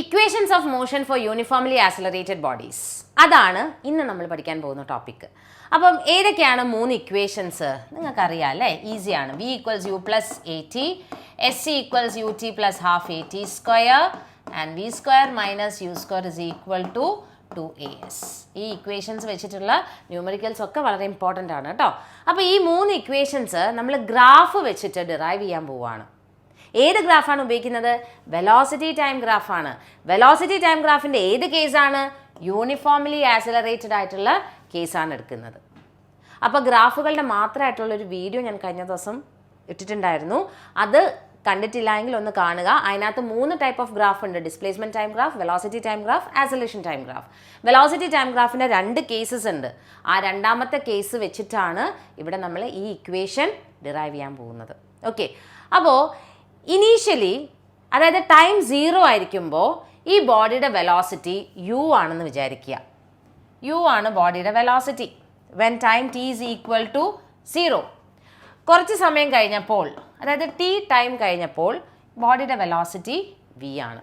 Equations of motion for uniformly accelerated bodies, അതാണ് ഇന്ന് നമ്മൾ പഠിക്കാൻ പോകുന്ന ടോപ്പിക്. അപ്പം ഏതൊക്കെയാണ് 3 ഇക്വേഷൻസ് നിങ്ങൾക്കറിയാം അല്ലേ? ഈസിയാണ്. v equals U plus A t, s c equals U T plus half A T square and v square minus u square is equal to 2as. ഈ ഇക്വേഷൻസ് വെച്ചിട്ടുള്ള ന്യൂമറിക്കൽസ് ഒക്കെ വളരെ ഇമ്പോർട്ടൻ്റ് ആണ് കേട്ടോ. അപ്പോൾ ഈ 3 ഇക്വേഷൻസ് നമ്മൾ ഗ്രാഫ് വെച്ചിട്ട് ഡിറൈവ് ചെയ്യാൻ പോവുകയാണ്. ഏത് ഗ്രാഫാണ് ഉപയോഗിക്കുന്നത്? വെലോസിറ്റി ടൈം ഗ്രാഫാണ്. വെലോസിറ്റി ടൈം ഗ്രാഫിൻ്റെ ഏത് കേസാണ്? യൂണിഫോംലി ആക്സിലറേറ്റഡ് ആയിട്ടുള്ള കേസാണ് എടുക്കുന്നത്. അപ്പോൾ ഗ്രാഫുകളുടെ മാത്രമായിട്ടുള്ളൊരു വീഡിയോ ഞാൻ കഴിഞ്ഞ ദിവസം ഇട്ടിട്ടുണ്ടായിരുന്നു. അത് കണ്ടിട്ടില്ലെങ്കിൽ ഒന്ന് കാണുക. അതിനകത്ത് 3 ടൈപ്പ് ഓഫ് ഗ്രാഫ് ഉണ്ട്: displacement time graph, velocity time graph, acceleration time graph. Velocity time ഗ്രാഫിൻ്റെ 2 കേസസ് ഉണ്ട്. ആ രണ്ടാമത്തെ കേസ് വെച്ചിട്ടാണ് ഇവിടെ നമ്മൾ ഈ ഇക്വേഷൻ ഡിറൈവ് ചെയ്യാൻ പോകുന്നത്. ഓക്കെ, അപ്പോൾ ഇനീഷ്യലി, അതായത് ടൈം 0 ആയിരിക്കുമ്പോൾ ഈ ബോഡിയുടെ വെലോസിറ്റി യു ആണെന്ന് വിചാരിക്കുക. യു ആണ് ബോഡിയുടെ velocity when time t is equal to 0. കുറച്ച് സമയം കഴിഞ്ഞപ്പോൾ, അതായത് ടി ടൈം കഴിഞ്ഞപ്പോൾ ബോഡിയുടെ വെലോസിറ്റി വി ആണ്.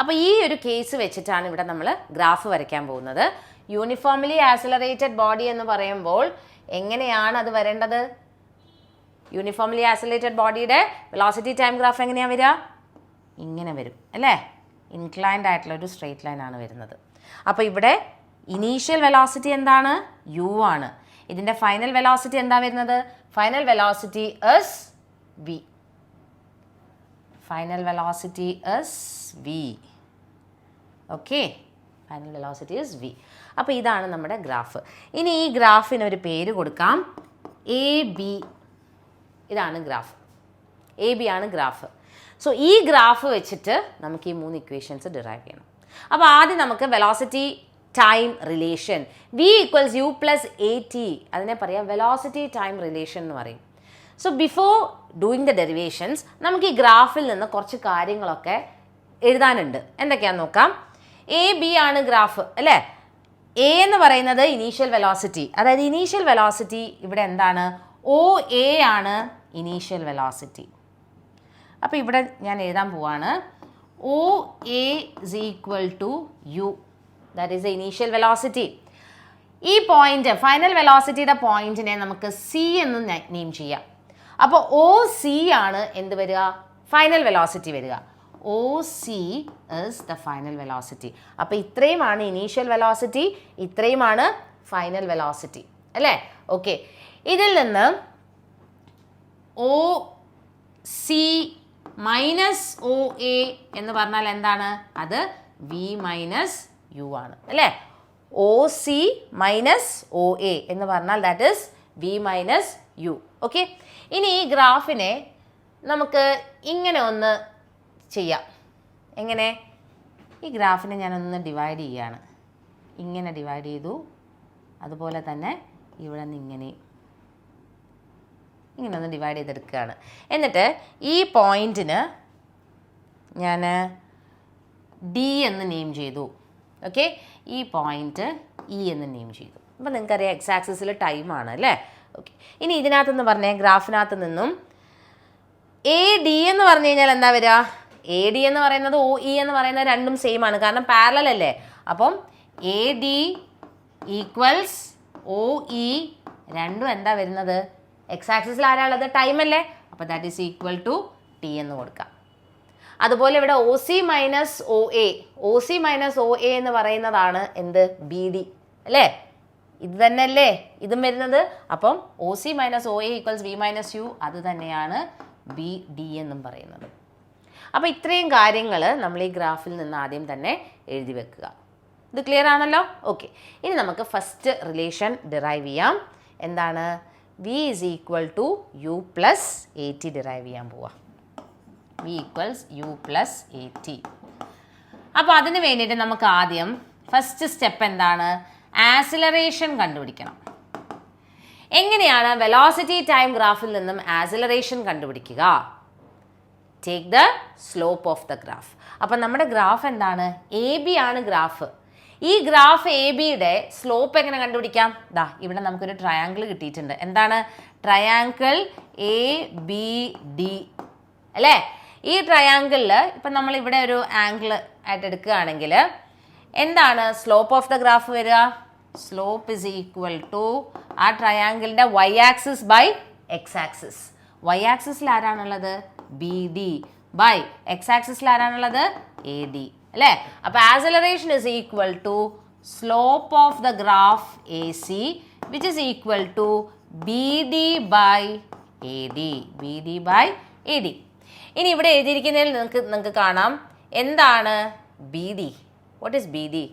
അപ്പോൾ ഈ ഒരു കേസ് വെച്ചിട്ടാണ് ഇവിടെ നമ്മൾ ഗ്രാഫ് വരയ്ക്കാൻ പോകുന്നത്. യൂണിഫോംലി ആക്സിലറേറ്റഡ് ബോഡി എന്ന് പറയുമ്പോൾ എങ്ങനെയാണ് അത് വരേണ്ടത്? യൂണിഫോംലി ആക്സിലറേറ്റഡ് ബോഡിയുടെ വെലോസിറ്റി ടൈം ഗ്രാഫ് എങ്ങനെയാണ് വരിക? ഇങ്ങനെ വരും അല്ലേ? ഇൻക്ലൈൻഡ് ആയിട്ടുള്ള ഒരു സ്ട്രെയിറ്റ് ലൈൻ ആണ് വരുന്നത്. അപ്പോൾ ഇവിടെ ഇനീഷ്യൽ വെലോസിറ്റി എന്താണ്? യു ആണ്. ഇതിൻ്റെ ഫൈനൽ വെലോസിറ്റി എന്താ വരുന്നത്? Final velocity is v. Final velocity is v. Okay, final velocity is v. അപ്പോൾ ഇതാണ് നമ്മുടെ ഗ്രാഫ്. ഇനി ഈ ഗ്രാഫിന് ഒരു പേര് കൊടുക്കാം, എ ബി. ഇതാണ് ഗ്രാഫ്. എ ബി ആണ് ഗ്രാഫ്. സോ ഈ ഗ്രാഫ് വെച്ചിട്ട് നമുക്ക് ഈ 3 ഇക്വേഷൻസ് ഡിറൈവ് ചെയ്യണം. അപ്പോൾ ആദ്യം നമുക്ക് velocity time relation, v equals U plus A t, അതിനെ പറയാം വെലോസിറ്റി ടൈം റിലേഷൻ എന്ന് പറയും. So before doing the derivations നമുക്ക് ഈ ഗ്രാഫിൽ നിന്ന് കുറച്ച് കാര്യങ്ങളൊക്കെ എഴുതാനുണ്ട്. എന്തൊക്കെയാണെന്ന് നോക്കാം. എ ബി ആണ് ഗ്രാഫ് അല്ലേ? എ എന്ന് പറയുന്നത് ഇനീഷ്യൽ വെലോസിറ്റി, അതായത് ഇനീഷ്യൽ വെലോസിറ്റി ഇവിടെ എന്താണ്? ഒ എ ആണ് ഇനീഷ്യൽ വെലോസിറ്റി. അപ്പോൾ ഇവിടെ ഞാൻ എഴുതാൻ പോവാണ്, O A is equal to u, that is the initial velocity. ഈ പോയിന്റ്, ഫൈനൽ വെലോസിറ്റിയുടെ പോയിന്റിനെ നമുക്ക് സി എന്ന് നെയിം ചെയ്യാം. അപ്പോൾ ഒ സി ആണ് എന്ത് വരിക? ഫൈനൽ വെലോസിറ്റി വരിക. O C is the final velocity. അപ്പോൾ ഇത്രയുമാണ് ഇനീഷ്യൽ വെലോസിറ്റി, ഇത്രയുമാണ് ഫൈനൽ വെലോസിറ്റി അല്ലേ? ഓക്കെ, ഇതിൽ നിന്ന് O C minus O A എന്ന് പറഞ്ഞാൽ എന്താണ്? അത് വി മൈനസ് യു ആണ് അല്ലേ? O C minus O A എന്ന് പറഞ്ഞാൽ that is V minus u. Okay, ഇനി ഈ ഗ്രാഫിനെ നമുക്ക് ഇങ്ങനെ ഒന്ന് ചെയ്യാം. എങ്ങനെ? ഈ ഗ്രാഫിനെ ഞാനൊന്ന് ഡിവൈഡ് ചെയ്യുകയാണ്. ഇങ്ങനെ ഡിവൈഡ് ചെയ്തു. അതുപോലെ തന്നെ ഇവിടെ നിന്ന് ഇങ്ങനെ ഒന്ന് ഡിവൈഡ് ചെയ്തെടുക്കുകയാണ്. എന്നിട്ട് ഈ പോയിന്റിന് ഞാൻ ഡി എന്ന് നെയിം ചെയ്തു. ഓക്കെ, ഈ പോയിന്റ് ഇ എന്ന് നെയിം ചെയ്തു. അപ്പോൾ നിങ്ങൾക്കറിയാം എക്സ് ആക്സിസിൽ ടൈമാണ് അല്ലേ? ഓക്കെ, ഇനി ഇതിനകത്തെന്ന് പറഞ്ഞാൽ ഗ്രാഫിനകത്ത് നിന്നും എ ഡി എന്ന് പറഞ്ഞു കഴിഞ്ഞാൽ എന്താ വരിക? എ ഡി എന്ന് പറയുന്നത് ഒ ഇ എന്ന് പറയുന്നത് രണ്ടും സെയിം ആണ്, കാരണം പാരലൽ അല്ലേ. അപ്പം A D equals O E, രണ്ടും എന്താ വരുന്നത്? എക്സ് ആക്സിസിൽ ആരാളുള്ളത്? ടൈം അല്ലേ. അപ്പോൾ that is equal to t എന്ന് കൊടുക്കാം. അതുപോലെ ഇവിടെ O C minus O A, O C minus O A എന്ന് പറയുന്നതാണ് എന്ത്? ബി ഡി അല്ലേ? ഇത് തന്നെ അല്ലേ ഇതും വരുന്നത്? അപ്പം O C minus O A equals v minus u, അത് തന്നെയാണ് ബി ഡി എന്നും പറയുന്നത്. അപ്പോൾ ഇത്രയും കാര്യങ്ങൾ നമ്മൾ ഈ ഗ്രാഫിൽ നിന്ന് ആദ്യം തന്നെ എഴുതി വെക്കുക. ഇത് ക്ലിയർ ആണല്ലോ? ഓക്കെ, ഇനി നമുക്ക് ഫസ്റ്റ് റിലേഷൻ ഡിറൈവ് ചെയ്യാം. എന്താണ്? V is equal to U plus A t derive ചെയ്യാൻ പോവാം. V equals U plus A t. അപ്പോൾ അതിന് വേണ്ടിയിട്ട് നമുക്ക് ആദ്യം ഫസ്റ്റ് സ്റ്റെപ്പ് എന്താണ്? ആക്സിലറേഷൻ കണ്ടുപിടിക്കണം. എങ്ങനെയാണ് വെലോസിറ്റി ടൈം ഗ്രാഫിൽ നിന്നും ആക്സിലറേഷൻ കണ്ടുപിടിക്കുക? Take the slope of the graph. അപ്പം നമ്മുടെ ഗ്രാഫ് എന്താണ്? എ ബി ആണ് ഗ്രാഫ്. ഈ ഗ്രാഫ് എ ബിയുടെ സ്ലോപ്പ് എങ്ങനെ കണ്ടുപിടിക്കാം? ദാ ഇവിടെ നമുക്കൊരു ട്രയാങ്കിൾ കിട്ടിയിട്ടുണ്ട്. എന്താണ്? ട്രയാങ്കിൾ എ ബി ഡി അല്ലേ? ഈ ട്രയാങ്കിളിൽ ഇപ്പം നമ്മൾ ഇവിടെ ഒരു ആംഗിൾ ആയിട്ട് എടുക്കുകയാണെങ്കിൽ എന്താണ് സ്ലോപ്പ് ഓഫ് ദ ഗ്രാഫ് വരിക? സ്ലോപ്പ് ഇസ് ഈക്വൽ ടു ആ ട്രയാങ്കിളിൻ്റെ Y axis by X axis. Y ആക്സിസിൽ ആരാണുള്ളത്? ബി ഡി ബൈ എക്സ് ആക്സിസിൽ ആരാണുള്ളത്? എ ഡി അല്ലേ? അപ്പോൾ acceleration is equal to slope of the graph A C which is equal to B D by A D. B D by A D. ഇനി ഇവിടെ എഴുതിയിരിക്കുന്നതിൽ നിങ്ങൾക്ക് കാണാം എന്താണ് B D. What is B D?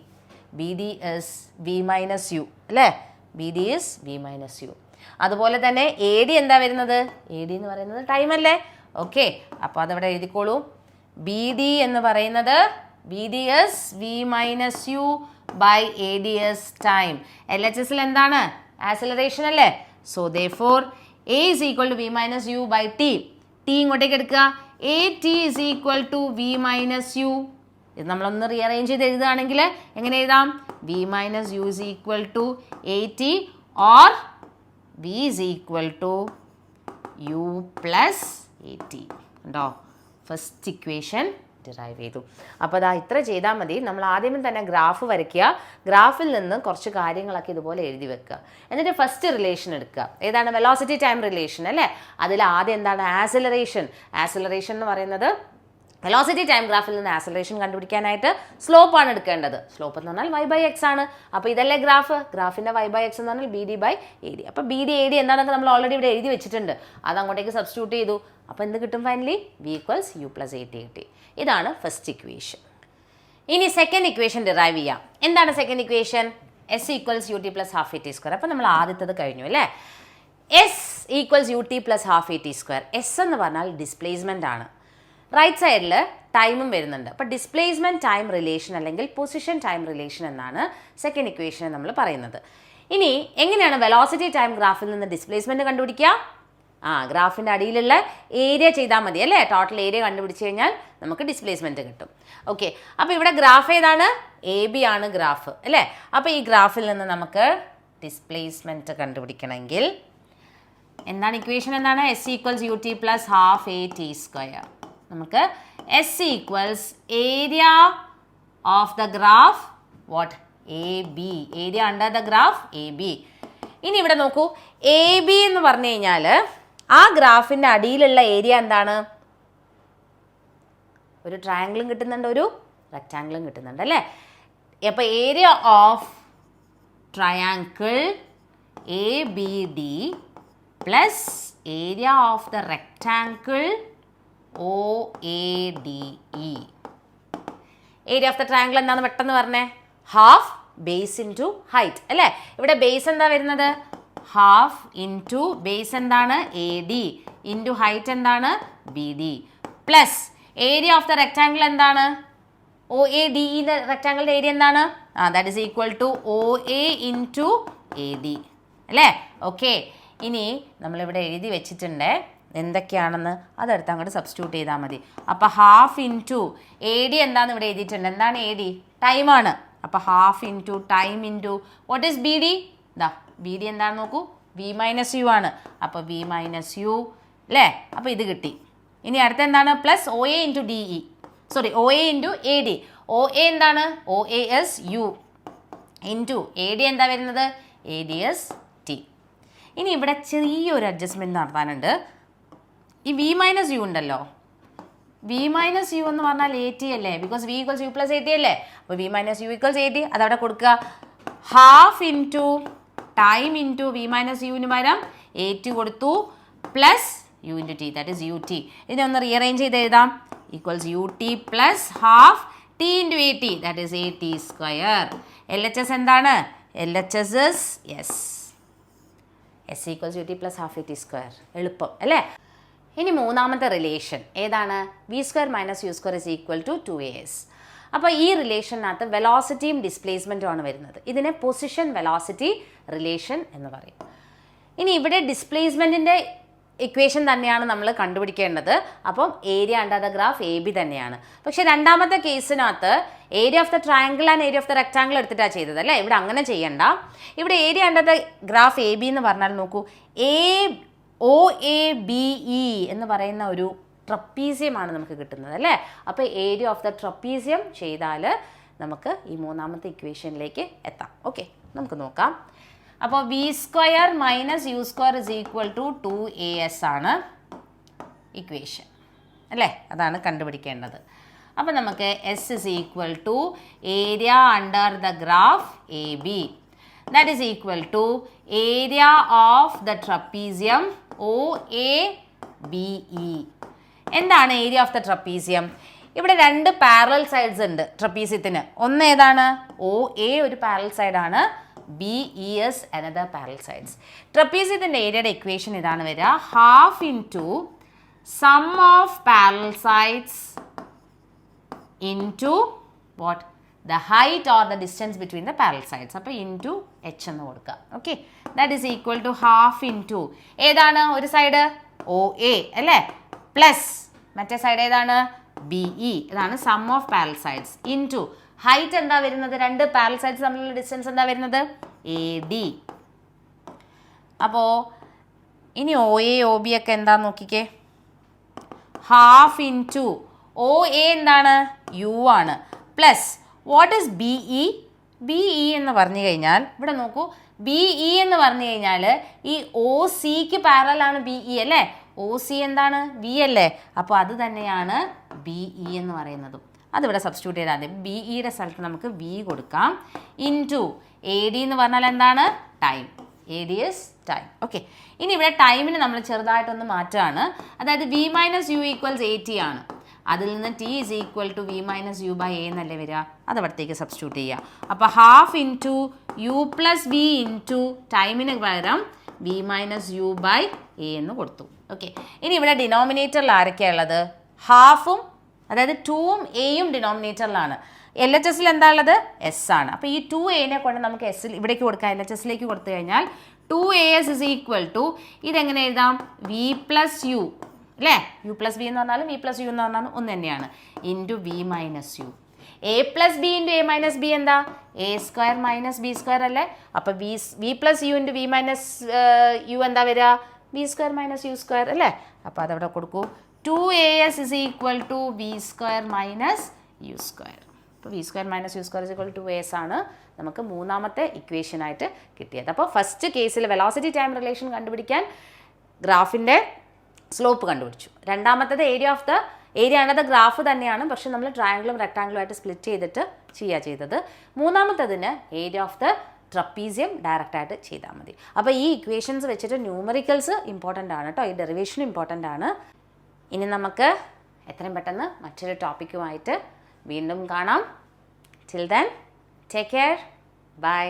B D is V minus U അല്ലേ? B D is V minus U. അതുപോലെ തന്നെ A D എന്താ വരുന്നത്? എ ഡി എന്ന് പറയുന്നത് ടൈം അല്ലേ? ഓക്കെ, അപ്പോൾ അതവിടെ എഴുതിക്കോളൂ. ബി ഡി എന്ന് പറയുന്നത് B D is V minus U by A D is time. L H എസിൽ എന്താണ്? ആക്സിലറേഷൻ അല്ലേ? So therefore A is equal to V minus U by T. T ഇങ്ങോട്ടേക്ക് എടുക്കുക. A T is equal to V minus U. ഇത് നമ്മളൊന്ന് rearrange ചെയ്ത് എഴുതുകയാണെങ്കിൽ എങ്ങനെ എഴുതാം? V minus U is equal to A T or V is equal to U plus A T. ഉണ്ടോ? First equation derive ചെയ്തു. അപ്പോൾ അതാ ഇത്ര ചെയ്താൽ മതി. നമ്മൾ ആദ്യമേ തന്നെ ഗ്രാഫ് വരയ്ക്കുക. ഗ്രാഫിൽ നിന്ന് കുറച്ച് കാര്യങ്ങളൊക്കെ ഇതുപോലെ എഴുതി വെക്കുക. എന്നിട്ട് ഫസ്റ്റ് റിലേഷൻ എടുക്കുക. ഏതാണ്? വെലോസിറ്റി ടൈം റിലേഷൻ അല്ലേ? അതിൽ ആദ്യം എന്താണ്? ആക്സിലറേഷൻ. ആക്സിലറേഷൻ എന്ന് പറയുന്നത് വെലോസിറ്റി ടൈം ഗ്രാഫിൽ നിന്ന് ആക്സിലറേഷൻ കണ്ടുപിടിക്കാനായിട്ട് സ്ലോപ്പാണ് എടുക്കേണ്ടത്. സ്ലോപ്പ് എന്ന് പറഞ്ഞാൽ വൈ ബൈ എക്സ് ആണ്. അപ്പോൾ ഇതല്ലേ ഗ്രാഫ്? ഗ്രാഫിൻ്റെ വൈ ബൈ എക്സ് എന്ന് പറഞ്ഞാൽ B D by A D. അപ്പോൾ ബി ഡി എ ഡി എന്താണെന്ന് നമ്മൾ ഓൾറെഡി ഇവിടെ എഴുതി വെച്ചിട്ടുണ്ട്. അത് അങ്ങോട്ടേക്ക് സബ്സ്റ്റിറ്റ്യൂട്ട് ചെയ്തു. അപ്പോൾ എന്ത് കിട്ടും? Finally v equals U plus A t കിട്ടി. ഇതാണ് ഫസ്റ്റ് ഇക്വേഷൻ. ഇനി സെക്കൻഡ് ഇക്വേഷൻ ഡിറൈവ് ചെയ്യാം. എന്താണ് second equation? S equals U T plus half A T square. അപ്പോൾ നമ്മൾ ആദ്യത്തത് കഴിഞ്ഞു അല്ലേ? S equals U T plus half A T square. S എന്ന് പറഞ്ഞാൽ ഡിസ്പ്ലേസ്മെൻ്റ് ആണ്. റൈറ്റ് സൈഡിൽ ടൈമും വരുന്നുണ്ട്. അപ്പോൾ ഡിസ്പ്ലേസ്മെൻറ്റ് ടൈം റിലേഷൻ അല്ലെങ്കിൽ പൊസിഷൻ ടൈം റിലേഷൻ എന്നാണ് സെക്കൻഡ് ഇക്വേഷനെ നമ്മൾ പറയുന്നത്. ഇനി എങ്ങനെയാണ് വെലോസിറ്റി ടൈം ഗ്രാഫിൽ നിന്ന് ഡിസ്പ്ലേസ്മെൻറ്റ് കണ്ടുപിടിക്കുക? ഗ്രാഫിൻ്റെ അടിയിലുള്ള ഏരിയ ചെയ്താൽ മതി അല്ലേ? ടോട്ടൽ ഏരിയ കണ്ടുപിടിച്ച് കഴിഞ്ഞാൽ നമുക്ക് ഡിസ്പ്ലേസ്മെൻറ്റ് കിട്ടും. ഓക്കെ, അപ്പോൾ ഇവിടെ ഗ്രാഫ് ഏതാണ്? എ ബി ആണ് ഗ്രാഫ് അല്ലേ? അപ്പോൾ ഈ ഗ്രാഫിൽ നിന്ന് നമുക്ക് ഡിസ്പ്ലേസ്മെൻറ്റ് കണ്ടുപിടിക്കണമെങ്കിൽ എന്താണ് ഇക്വേഷൻ? എന്താണ്? S equals U T plus half A T square. നമുക്ക് S equals area of the graph what? A B. Area under the graph A B. ഇനി ഇവിടെ നോക്കൂ, എ ബി എന്ന് പറഞ്ഞു കഴിഞ്ഞാൽ ആ ഗ്രാഫിൻ്റെ അടിയിലുള്ള ഏരിയ എന്താണ്? ഒരു ട്രയാങ്കിളും കിട്ടുന്നുണ്ട്, ഒരു റെക്റ്റാങ്കിളും കിട്ടുന്നുണ്ട് അല്ലേ? അപ്പോൾ area of triangle A B D plus area of the rectangle O A D E. Area of the triangle എന്താണെന്ന് പെട്ടെന്ന് പറഞ്ഞേ? ഹാഫ് ബേസ് ഇൻറ്റു ഹൈറ്റ് അല്ലേ? ഇവിടെ ബേസ് എന്താ വരുന്നത്? ഹാഫ് ഇൻറ്റു ബേസ് എന്താണ്? എ ഡി ഇൻറ്റു ഹൈറ്റ് എന്താണ്? B D plus area of the rectangle എന്താണ്? O A D E. റെക്റ്റാങ്കിളിൻ്റെ ഏരിയ എന്താണ്? That is equal to O A into A D അല്ലേ? ഓക്കെ, ഇനി നമ്മളിവിടെ എഴുതി വെച്ചിട്ടുണ്ട് എന്തൊക്കെയാണെന്ന്. അതെടുത്ത് അങ്ങോട്ട് സബ്സ്റ്റിറ്റ്യൂട്ട് ചെയ്താൽ മതി. അപ്പോൾ ഹാഫ് ഇൻറ്റു എ ഡി എന്താണെന്ന് ഇവിടെ എഴുതിയിട്ടുണ്ട്. എന്താണ് എ ഡി? ടൈമാണ്. അപ്പോൾ half into time into what is B D? B D എന്താണെന്ന് നോക്കൂ, വി മൈനസ് യു ആണ്. അപ്പോൾ വി മൈനസ് യു അല്ലേ? അപ്പോൾ ഇത് കിട്ടി. ഇനി അടുത്ത എന്താണ്? Plus O A into D E, sorry O A into A D. O A എന്താണ്? O A is U into A D എന്താ വരുന്നത്? A D is T. ഇനി ഇവിടെ ചെറിയൊരു അഡ്ജസ്റ്റ്മെൻറ്റ് നടത്താനുണ്ട്. ഈ വി മൈനസ് യു ഉണ്ടല്ലോ, വി മൈനസ് യു എന്ന് പറഞ്ഞാൽ എ ടി അല്ലേ? Because V equals U plus A T അല്ലേ? അപ്പോൾ V minus U equals A T അതവിടെ കൊടുക്കുക. Half into time into v minus യുവിന് പകരം എ ടി കൊടുത്തു plus u into t, that is u t. ഇതിനെ ഒന്ന് റീഅറേഞ്ച് ചെയ്ത് എഴുതാം. Equals U T plus half t into a t, that is a T square. L H S എന്താണ്? L H S is s. S equals U T plus half A T square. എളുപ്പം അല്ലേ? ഇനി മൂന്നാമത്തെ relation ഏതാണ്? V square minus u square is equal to 2as. അപ്പോൾ ഈ റിലേഷനകത്ത് വെലോസിറ്റിയും ഡിസ്പ്ലേസ്മെൻറ്റും ആണ് വരുന്നത്. ഇതിനെ പൊസിഷൻ വെലോസിറ്റി റിലേഷൻ എന്ന് പറയും. ഇനി ഇവിടെ ഡിസ്പ്ലേസ്മെൻറ്റിൻ്റെ ഇക്വേഷൻ തന്നെയാണ് നമ്മൾ കണ്ടുപിടിക്കേണ്ടത്. അപ്പം area under the graph A B തന്നെയാണ്. പക്ഷേ രണ്ടാമത്തെ കേസിനകത്ത് area of the triangle and area of the rectangle എടുത്തിട്ടാണ് ചെയ്തത് അല്ലേ? ഇവിടെ അങ്ങനെ ചെയ്യണ്ട. ഇവിടെ area under the graph A B എന്ന് പറഞ്ഞാൽ നോക്കൂ, ഒ എ ബി ഇ എന്ന് പറയുന്ന ഒരു ട്രപ്പീസിയമാണ് നമുക്ക് കിട്ടുന്നത് അല്ലേ. അപ്പോൾ ഏരിയ ഓഫ് ദ ട്രപ്പീസിയം ചെയ്താൽ നമുക്ക് ഈ മൂന്നാമത്തെ ഇക്വേഷനിലേക്ക് എത്താം. ഓക്കെ, നമുക്ക് നോക്കാം. അപ്പോൾ v² - u² = 2as ആണ് ഇക്വേഷൻ അല്ലേ. അതാണ് കണ്ടുപിടിക്കേണ്ടത്. അപ്പോൾ നമുക്ക് S = area under the graph AB. That is equal to area of the trapezium OABE. എന്താണ് ഏരിയ ഓഫ് ദ ട്രപ്പീസിയം? ഇവിടെ രണ്ട് പാരലൽ സൈഡ്സ് ഉണ്ട് ട്രപ്പീസിയത്തിന്. ഒന്ന് ഏതാണ്? OA ഒരു പാരലൽ സൈഡാണ്, BES another parallel sides. ട്രപ്പീസിയത്തിൻ്റെ ഏരിയയുടെ ഇക്വേഷൻ ഇതാണ് വരിക, half into sum of parallel sides into what? The height or the distance between the parallel sides. അപ്പോൾ into h എന്ന് കൊടുക്കുക. Okay, that is equal to half into ഏതാണ്? ഒരു side OA അല്ലേ, plus മറ്റേ സൈഡ് ഏതാണ്? BE. ഇതാണ് sum of parallel sides into height എന്താ വരുന്നത്? രണ്ട് പാരലൽ സൈഡ്സ് തമ്മിലുള്ള ഡിസ്റ്റൻസ് എന്താ വരുന്നത്? AD. അപ്പോൾ ഇനി OA OB ഒക്കെ എന്താ നോക്കിക്കേ, ഹാഫ് ഇൻറ്റു OA എന്താണ്? U ആണ്, plus what is BE? BE എന്ന് പറഞ്ഞു കഴിഞ്ഞാൽ ഇവിടെ നോക്കൂ, BE എന്ന് പറഞ്ഞു കഴിഞ്ഞാൽ ഈ OCക്ക് പാരലാണ് BE അല്ലേ. OC എന്താണ്? B അല്ലേ. അപ്പോൾ അത് തന്നെയാണ് BE എന്ന് പറയുന്നതും. അതിവിടെ സബ്സ്റ്റിറ്റ്യൂട്ട് ചെയ്താൽ മതി. BEയുടെ സ്ഥലത്ത് നമുക്ക് V കൊടുക്കാം, ഇൻറ്റു AD എന്ന് പറഞ്ഞാൽ എന്താണ്? Time. AD is time. Okay, ഇനി ഇവിടെ ടൈമിന് നമ്മൾ ചെറുതായിട്ടൊന്ന് മാറ്റുകയാണ്. അതായത് V - U = 80 ആണ്. അതിൽ നിന്ന് T = V - U/A എന്നല്ലേ വരിക. അത് അവിടത്തേക്ക് സബ്സ്റ്റിറ്റ്യൂട്ട് ചെയ്യുക. അപ്പോൾ half into U + V into ടൈമിന് പകരം V - U/A എന്ന് കൊടുത്തു. ഓക്കെ, ഇനി ഇവിടെ ഡിനോമിനേറ്ററിൽ ആരൊക്കെയാണ് ഉള്ളത്? ഹാഫും, അതായത് 2ഉം Aയും ഡിനോമിനേറ്ററിലാണ്. LHSൽ എന്താ ഉള്ളത്? S ആണ്. അപ്പോൾ ഈ 2Aനെ കൊണ്ട് നമുക്ക് S ഇവിടേക്ക് കൊടുക്കാം. LHSലേക്ക് കൊടുത്തു കഴിഞ്ഞാൽ 2AS = ഇതെങ്ങനെ എഴുതാം? V + U അല്ലേ. U + V എന്ന് പറഞ്ഞാലും V + U എന്ന് പറഞ്ഞാലും ഒന്ന് തന്നെയാണ്, into V - U. A + B into A - B എന്താ? A² - B² അല്ലേ. അപ്പോൾ V + U into V - U എന്താ വരിക? V² - U² അല്ലേ. അപ്പോൾ അതവിടെ കൊടുക്കൂ. 2AS = V² - U². അപ്പോൾ V² - U² = 2AS ആണ് നമുക്ക് മൂന്നാമത്തെ ഇക്വേഷനായിട്ട് കിട്ടിയത്. അപ്പോൾ ഫസ്റ്റ് കേസിൽ വെലോസിറ്റി ടൈം റിലേഷൻ കണ്ടുപിടിക്കാൻ ഗ്രാഫിൻ്റെ സ്ലോപ്പ് കണ്ടുപിടിച്ചു. രണ്ടാമത്തത് ഏരിയ അണ്ടർ ദ ഗ്രാഫ് തന്നെയാണ്, പക്ഷെ നമ്മൾ ട്രയാങ്കിളും റെക്ടാങ്കിളും ആയിട്ട് സ്പ്ലിറ്റ് ചെയ്തിട്ട് ചെയ്തത്. മൂന്നാമത്തതിന് ഏരിയ ഓഫ് ദ ട്രപ്പീസിയം ഡയറക്റ്റായിട്ട് ചെയ്താൽ മതി. അപ്പോൾ ഈ ഇക്വേഷൻസ് വെച്ചിട്ട് ന്യൂമറിക്കൽസ് ഇമ്പോർട്ടൻ്റ് ആണ് കേട്ടോ, ഈ ഡെറിവേഷൻ ഇമ്പോർട്ടൻ്റ് ആണ്. ഇനി നമുക്ക് എത്രയും പെട്ടെന്ന് മറ്റൊരു ടോപ്പിക്കുമായിട്ട് വീണ്ടും കാണാം. Till then take care, by.